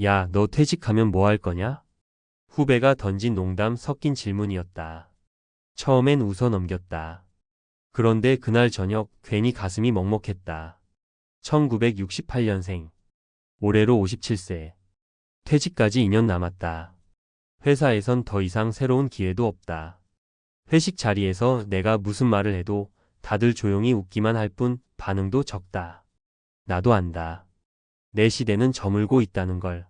야, 너 퇴직하면 뭐 할 거냐? 후배가 던진 농담 섞인 질문이었다. 처음엔 웃어 넘겼다. 그런데 그날 저녁 괜히 가슴이 먹먹했다. 1968년생. 올해로 57세. 퇴직까지 2년 남았다. 회사에선 더 이상 새로운 기회도 없다. 회식 자리에서 내가 무슨 말을 해도 다들 조용히 웃기만 할 뿐 반응도 적다. 나도 안다. 내 시대는 저물고 있다는 걸.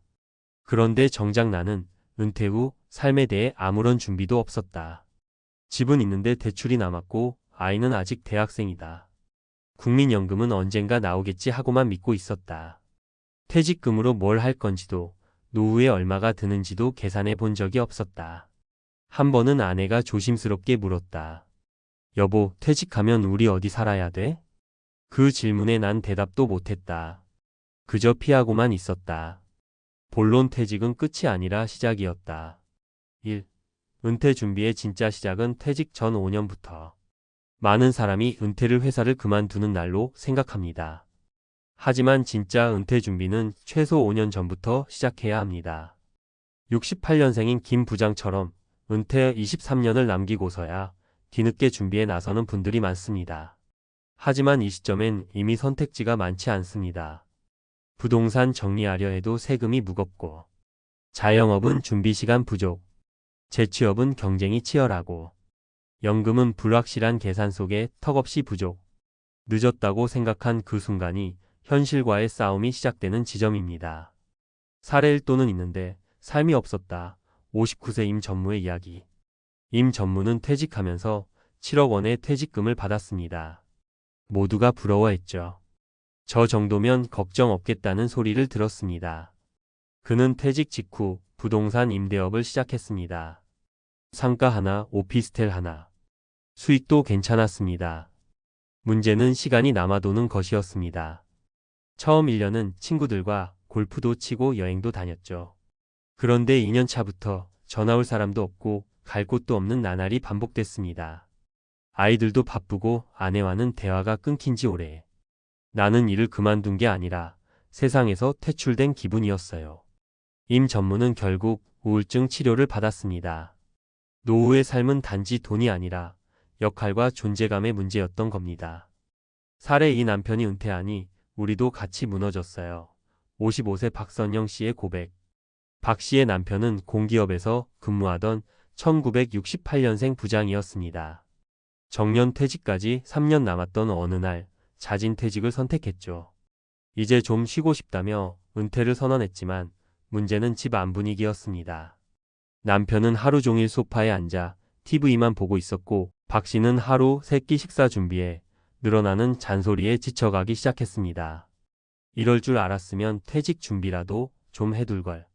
그런데 정작 나는 은퇴 후 삶에 대해 아무런 준비도 없었다. 집은 있는데 대출이 남았고 아이는 아직 대학생이다. 국민연금은 언젠가 나오겠지 하고만 믿고 있었다. 퇴직금으로 뭘 할 건지도 노후에 얼마가 드는지도 계산해 본 적이 없었다. 한 번은 아내가 조심스럽게 물었다. 여보, 퇴직하면 우리 어디 살아야 돼? 그 질문에 난 대답도 못했다. 그저 피하고만 있었다. 본론 퇴직은 끝이 아니라 시작이었다. 1. 은퇴 준비의 진짜 시작은 퇴직 전 5년부터. 많은 사람이 은퇴를 회사를 그만두는 날로 생각합니다. 하지만 진짜 은퇴 준비는 최소 5년 전부터 시작해야 합니다. 68년생인 김 부장처럼 은퇴 23년을 남기고서야 뒤늦게 준비에 나서는 분들이 많습니다. 하지만 이 시점엔 이미 선택지가 많지 않습니다. 부동산 정리하려 해도 세금이 무겁고, 자영업은 준비시간 부족, 재취업은 경쟁이 치열하고, 연금은 불확실한 계산 속에 턱없이 부족. 늦었다고 생각한 그 순간이 현실과의 싸움이 시작되는 지점입니다. 사례 1도는 있는데 삶이 없었다. 59세 임 전무의 이야기. 임 전무는 퇴직하면서 7억 원의 퇴직금을 받았습니다. 모두가 부러워했죠. 저 정도면 걱정 없겠다는 소리를 들었습니다. 그는 퇴직 직후 부동산 임대업을 시작했습니다. 상가 하나, 오피스텔 하나. 수익도 괜찮았습니다. 문제는 시간이 남아도는 것이었습니다. 처음 1년은 친구들과 골프도 치고 여행도 다녔죠. 그런데 2년 차부터 전화 올 사람도 없고 갈 곳도 없는 나날이 반복됐습니다. 아이들도 바쁘고 아내와는 대화가 끊긴 지 오래. 나는 일을 그만둔 게 아니라 세상에서 퇴출된 기분이었어요. 임 전무는 결국 우울증 치료를 받았습니다. 노후의 삶은 단지 돈이 아니라 역할과 존재감의 문제였던 겁니다. 사례 2 남편이 은퇴하니 우리도 같이 무너졌어요. 55세 박선영 씨의 고백. 박 씨의 남편은 공기업에서 근무하던 1968년생 부장이었습니다. 정년 퇴직까지 3년 남았던 어느 날 자진 퇴직을 선택했죠. 이제 좀 쉬고 싶다며 은퇴를 선언했지만 문제는 집 안 분위기였습니다. 남편은 하루 종일 소파에 앉아 TV만 보고 있었고 박 씨는 하루 3끼 식사 준비에 늘어나는 잔소리에 지쳐가기 시작했습니다. 이럴 줄 알았으면 퇴직 준비라도 좀 해둘 걸.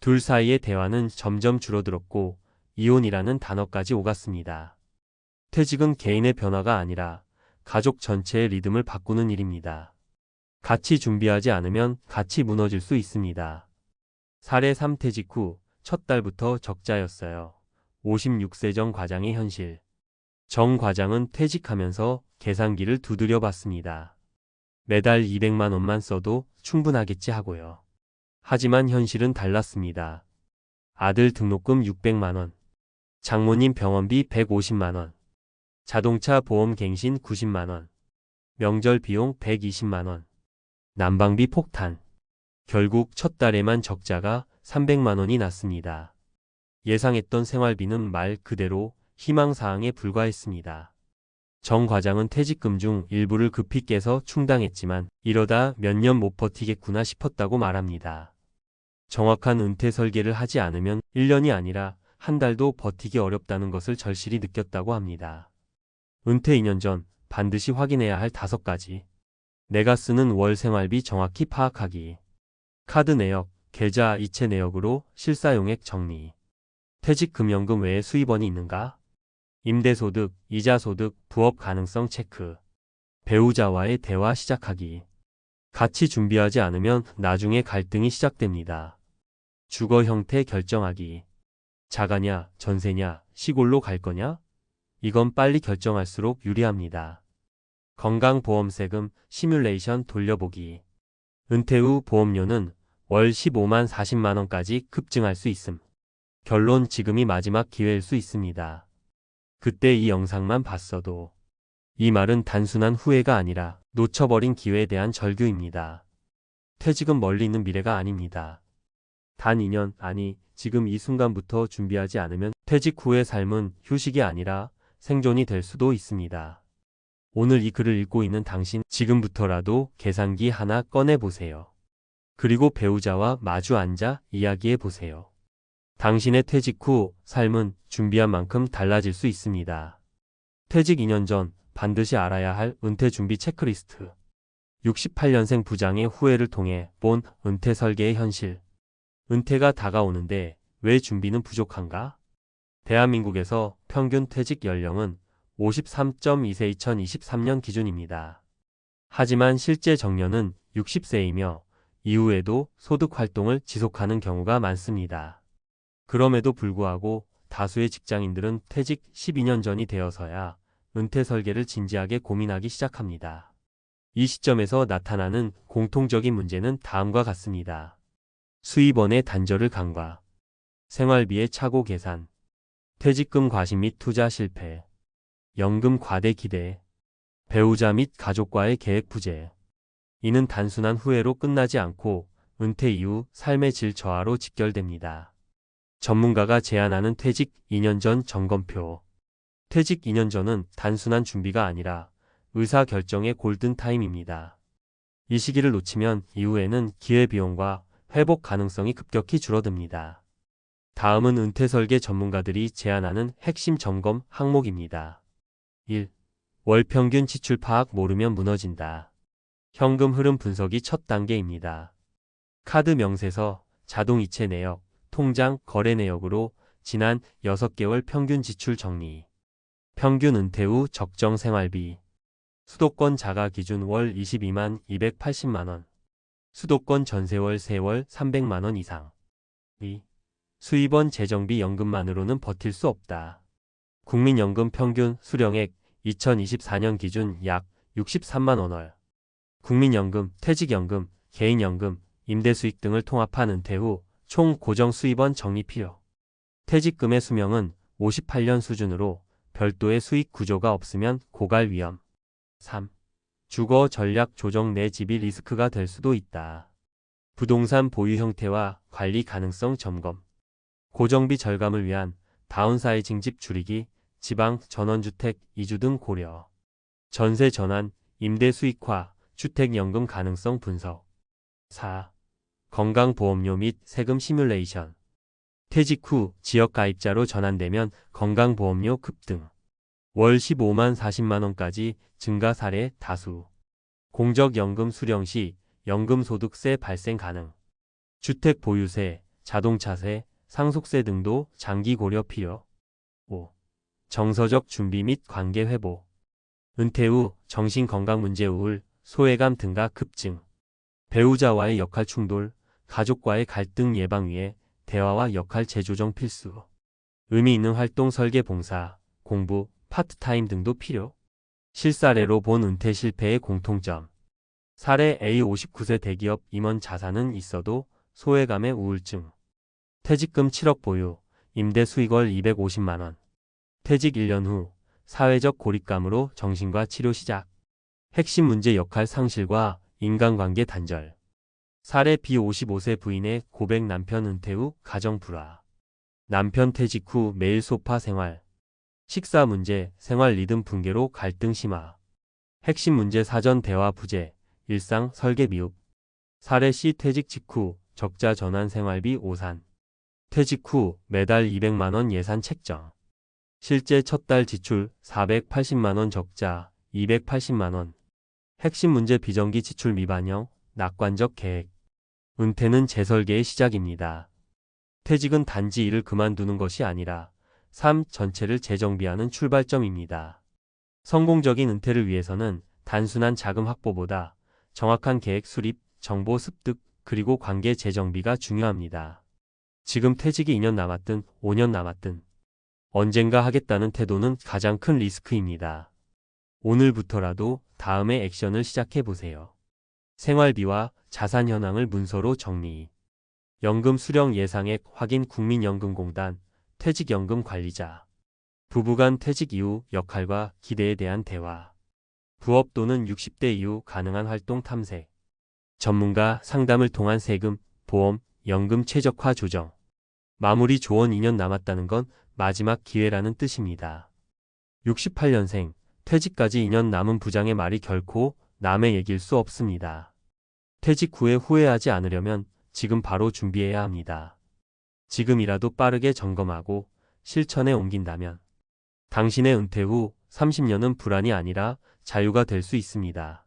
둘 사이의 대화는 점점 줄어들었고 이혼이라는 단어까지 오갔습니다. 퇴직은 개인의 변화가 아니라 가족 전체의 리듬을 바꾸는 일입니다. 같이 준비하지 않으면 같이 무너질 수 있습니다. 사례 3 퇴직 후 첫 달부터 적자였어요. 56세 정 과장의 현실. 정 과장은 퇴직하면서 계산기를 두드려 봤습니다. 매달 200만 원만 써도 충분하겠지 하고요. 하지만 현실은 달랐습니다. 아들 등록금 600만 원, 장모님 병원비 150만 원, 자동차 보험 갱신 90만 원, 명절 비용 120만 원, 난방비 폭탄. 결국 첫 달에만 적자가 300만 원이 났습니다. 예상했던 생활비는 말 그대로 희망사항에 불과했습니다. 정 과장은 퇴직금 중 일부를 급히 깨서 충당했지만 이러다 몇 년 못 버티겠구나 싶었다고 말합니다. 정확한 은퇴 설계를 하지 않으면 1년이 아니라 한 달도 버티기 어렵다는 것을 절실히 느꼈다고 합니다. 은퇴 2년 전 반드시 확인해야 할 5가지. 내가 쓰는 월 생활비 정확히 파악하기. 카드 내역, 계좌 이체 내역으로 실사용액 정리. 퇴직금연금 외에 수입원이 있는가? 임대소득, 이자소득, 부업 가능성 체크. 배우자와의 대화 시작하기. 같이 준비하지 않으면 나중에 갈등이 시작됩니다. 주거 형태 결정하기. 자가냐, 전세냐, 시골로 갈 거냐? 이건 빨리 결정할수록 유리합니다. 건강보험세금 시뮬레이션 돌려보기. 은퇴 후 보험료는 월 15만 40만 원까지 급증할 수 있음. 결론 지금이 마지막 기회일 수 있습니다. 그때 이 영상만 봤어도. 이 말은 단순한 후회가 아니라 놓쳐버린 기회에 대한 절규입니다. 퇴직은 멀리 있는 미래가 아닙니다. 단 2년, 아니 지금 이 순간부터 준비하지 않으면 퇴직 후의 삶은 휴식이 아니라 생존이 될 수도 있습니다. 오늘 이 글을 읽고 있는 당신, 지금부터라도 계산기 하나 꺼내보세요. 그리고 배우자와 마주 앉아 이야기해 보세요. 당신의 퇴직 후 삶은 준비한 만큼 달라질 수 있습니다. 퇴직 2년 전 반드시 알아야 할 은퇴 준비 체크리스트. 68년생 부장의 후회를 통해 본 은퇴 설계의 현실. 은퇴가 다가오는데 왜 준비는 부족한가? 대한민국에서 평균 퇴직 연령은 53.2세 2023년 기준입니다. 하지만 실제 정년은 60세이며 이후에도 소득 활동을 지속하는 경우가 많습니다. 그럼에도 불구하고 다수의 직장인들은 퇴직 12년 전이 되어서야 은퇴 설계를 진지하게 고민하기 시작합니다. 이 시점에서 나타나는 공통적인 문제는 다음과 같습니다. 수입원의 단절을 간과, 생활비의 착오 계산, 퇴직금 과식 및 투자 실패, 연금 과대 기대, 배우자 및 가족과의 계획 부재. 이는 단순한 후회로 끝나지 않고 은퇴 이후 삶의 질 저하로 직결됩니다. 전문가가 제안하는 퇴직 2년 전 점검표. 퇴직 2년 전은 단순한 준비가 아니라 의사결정의 골든타임입니다. 이 시기를 놓치면 이후에는 기회비용과 회복 가능성이 급격히 줄어듭니다. 다음은 은퇴 설계 전문가들이 제안하는 핵심 점검 항목입니다. 1. 월 평균 지출 파악 모르면 무너진다. 현금 흐름 분석이 첫 단계입니다. 카드 명세서, 자동이체 내역, 통장 거래 내역으로 지난 6개월 평균 지출 정리. 평균 은퇴 후 적정 생활비. 수도권 자가 기준 월 22만 280만 원. 수도권 전세월 세월 300만 원 이상. 2. 수입원 재정비 연금만으로는 버틸 수 없다. 국민연금 평균 수령액 2024년 기준 약 63만 원월. 국민연금, 퇴직연금, 개인연금, 임대수익 등을 통합한 은퇴 후 총 고정 수입원 정리 필요. 퇴직금의 수명은 58년 수준으로 별도의 수익 구조가 없으면 고갈 위험. 3. 주거 전략 조정 내 집이 리스크가 될 수도 있다. 부동산 보유 형태와 관리 가능성 점검. 고정비 절감을 위한 다운사이징 집 줄이기, 지방 전원주택 이주 등 고려. 전세 전환, 임대 수익화, 주택연금 가능성 분석. 4. 건강보험료 및 세금 시뮬레이션. 퇴직 후 지역가입자로 전환되면 건강보험료 급등. 월 15만 40만 원까지 증가 사례 다수. 공적연금 수령 시 연금소득세 발생 가능. 주택 보유세, 자동차세, 상속세 등도 장기 고려 필요. 5. 정서적 준비 및 관계 회복. 은퇴 후 정신건강 문제 우울, 소외감 등가 급증. 배우자와의 역할 충돌, 가족과의 갈등 예방 위해 대화와 역할 재조정 필수. 의미 있는 활동 설계 봉사, 공부, 파트타임 등도 필요. 실사례로 본 은퇴 실패의 공통점. 사례 A 59세 대기업 임원 자산은 있어도 소외감의 우울증. 퇴직금 7억 보유, 임대 수익월 250만 원. 퇴직 1년 후 사회적 고립감으로 정신과 치료 시작. 핵심 문제 역할 상실과 인간관계 단절. 사례 B 55세 부인의 고백 남편 은퇴 후 가정 불화. 남편 퇴직 후 매일 소파 생활. 식사 문제, 생활 리듬 붕괴로 갈등 심화. 핵심 문제 사전 대화 부재, 일상 설계 미흡. 사례 C 퇴직 직후 적자 전환 생활비 오산. 퇴직 후 매달 200만 원 예산 책정. 실제 첫 달 지출 480만 원 적자 280만 원. 핵심 문제 비정기 지출 미반영, 낙관적 계획. 은퇴는 재설계의 시작입니다. 퇴직은 단지 일을 그만두는 것이 아니라 삶 전체를 재정비하는 출발점입니다. 성공적인 은퇴를 위해서는 단순한 자금 확보보다 정확한 계획 수립, 정보 습득, 그리고 관계 재정비가 중요합니다. 지금 퇴직이 2년 남았든 5년 남았든 언젠가 하겠다는 태도는 가장 큰 리스크입니다. 오늘부터라도 다음의 액션을 시작해보세요. 생활비와 자산 현황을 문서로 정리. 연금 수령 예상액 확인 국민연금공단, 퇴직연금 관리자. 부부 간 퇴직 이후 역할과 기대에 대한 대화. 부업 또는 60대 이후 가능한 활동 탐색. 전문가 상담을 통한 세금, 보험, 연금 최적화 조정. 마무리 조언 2년 남았다는 건 마지막 기회라는 뜻입니다. 68년생, 퇴직까지 2년 남은 부장의 말이 결코 남의 얘기일 수 없습니다. 퇴직 후에 후회하지 않으려면 지금 바로 준비해야 합니다. 지금이라도 빠르게 점검하고 실천에 옮긴다면 당신의 은퇴 후 30년은 불안이 아니라 자유가 될 수 있습니다.